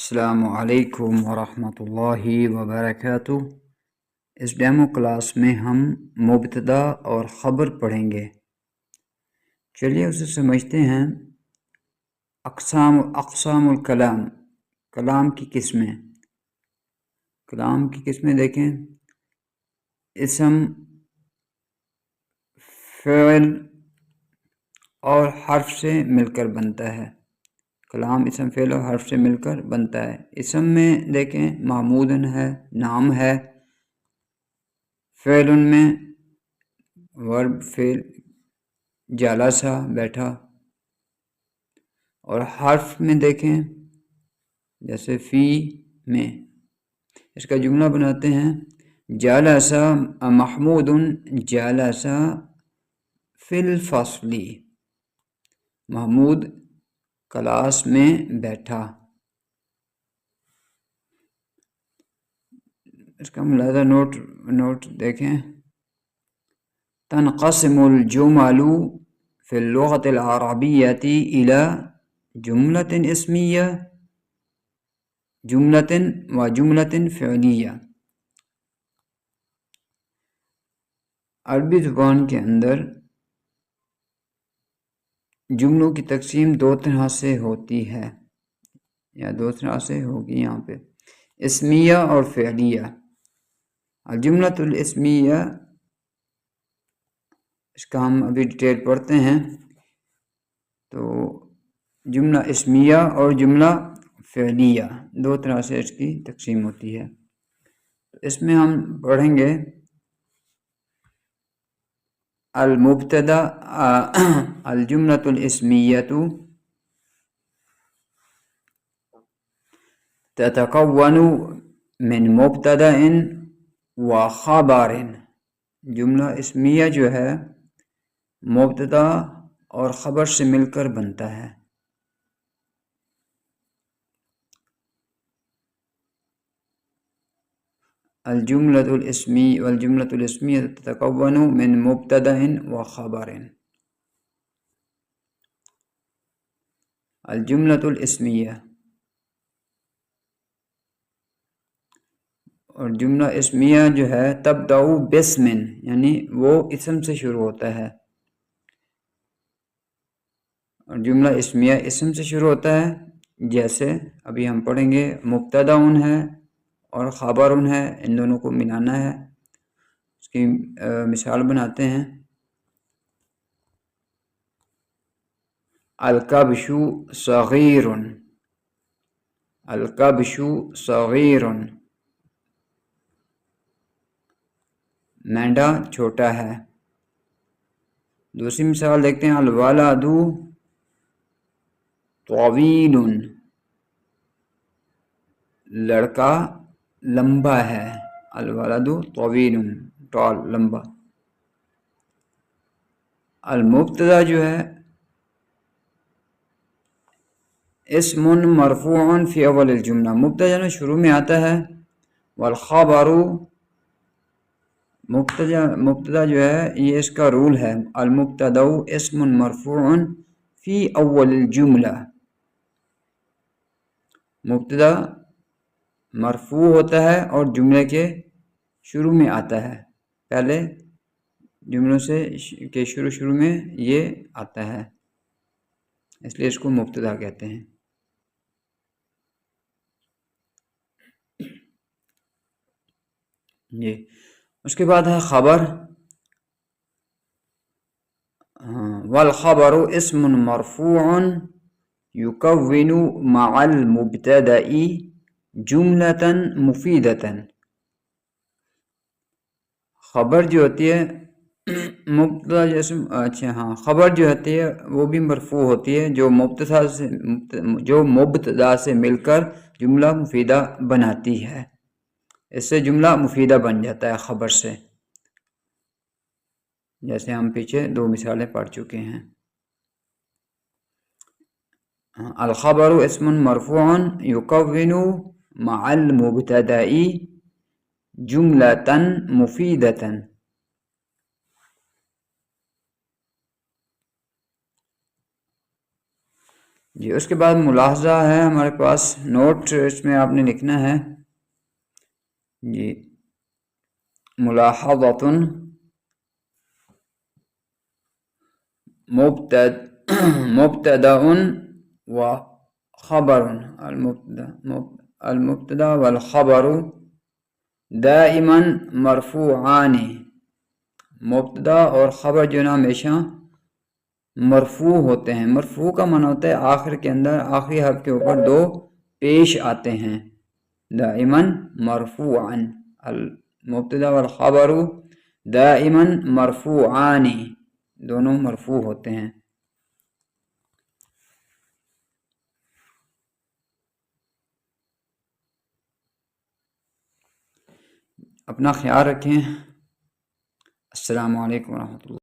السلام علیکم ورحمۃ اللہ وبرکاتہ۔ اس ڈیمو کلاس میں ہم مبتدا اور خبر پڑھیں گے۔ چلیے اسے سمجھتے ہیں۔ اقسام الکلام، کلام کی قسمیں۔ کلام کی قسمیں دیکھیں، اسم، فعل اور حرف سے مل کر بنتا ہے۔ کلام اسم فعل اور حرف سے مل کر بنتا ہے۔ اسم میں دیکھیں محمودن ہے، نام ہے۔ فعل میں ورب فعل، جالسا بیٹھا۔ اور حرف میں دیکھیں جیسے فی میں، اس کا جملہ بناتے ہیں جالسا محمودن جالسا فی الفصل، محمود کلاس میں بیٹھا۔ اس کا ملاحظہ نوٹ دیکھیں، تنقسم الجمل فی اللغة العربیة إلى جملة اسمیہ، جملة و جملة فعلیہ۔ عربی زبان کے اندر جملوں کی تقسیم دو طرح سے ہوتی ہے، یا دو طرح سے ہوگی یہاں پہ، اسمیہ اور فعلیہ۔ الجملۃ الاسمیہ، اس کا ہم ابھی ڈیٹیل پڑھتے ہیں۔ تو جملہ اسمیہ اور جملہ فعلیہ دو طرح سے اس کی تقسیم ہوتی ہے۔ اس میں ہم پڑھیں گے المبتدا، الجملۃ الاسمیہ تتکون من مبتدا و خبر۔ جملہ اسمیہ جو ہے مبتدا اور خبر سے مل کر بنتا ہے۔ الجملۃ الاسمیہ تتکون من مبتدا و خبر۔ الجملۃ الاسمیہ، اور جملہ اسمیہ جو ہے تبدأ باسم، یعنی وہ اسم سے شروع ہوتا ہے۔ اور جملہ اسمیہ اسم سے شروع ہوتا ہے، جیسے ابھی ہم پڑھیں گے مبتدا ہے اور خبر ہے، ان دونوں کو ملانا ہے۔ اس کی مثال بناتے ہیں، الکبش صغیر، الکبش صغیر، مینڈا چھوٹا ہے۔ دوسری مثال دیکھتے ہیں، الولد طویل، لڑکا لمبا ہے۔ الولد طویل، ٹال، لمبا۔ المبتدا جو ہے اسم مرفوع فی اول الجملہ، مبتدا شروع میں آتا ہے۔ والخبر، مبتدا جو ہے یہ اس کا رول ہے، المبتدا اسم مرفوع فی اول الجملہ، مبتدا مرفوع ہوتا ہے اور جملے کے شروع میں آتا ہے، پہلے جملوں سے کے شروع میں یہ آتا ہے، اس لیے اس کو مبتدا کہتے ہیں۔ جی، اس کے بعد ہے خبر۔ والخبر اسم مرفوع یکون مع المبتدأ جملة مفیدة۔ خبر جو ہوتی ہے مبتدا خبر جو ہوتی ہے وہ بھی مرفوع ہوتی ہے، جو مبتدا سے مل کر جملہ مفیدہ بناتی ہے۔ اس سے جملہ مفیدہ بن جاتا ہے خبر سے، جیسے ہم پیچھے دو مثالیں پڑھ چکے ہیں۔ الخبر اسم مرفوع یکون مع المبتدأ جملة مفیدة۔ جی اس کے بعد ملاحظہ ہے ہمارے پاس نوٹ، اس میں آپ نے لکھنا ہے جی ملاحظۃ مبتدأ و خبر، المبتدا والخبر دائما مرفوعان، مبتدا اور خبر جو نا ہمیشہ مرفوع ہوتے ہیں. مرفوع کا معنی ہوتا ہے آخر کے اندر آخری حرف کے اوپر دو پیش آتے ہیں. دائما مرفوعا، المبتدا والخبر دائما مرفوعان، دونوں مرفوع ہوتے ہیں. اپنا خیال رکھیں. السلام علیکم ورحمۃ اللہ.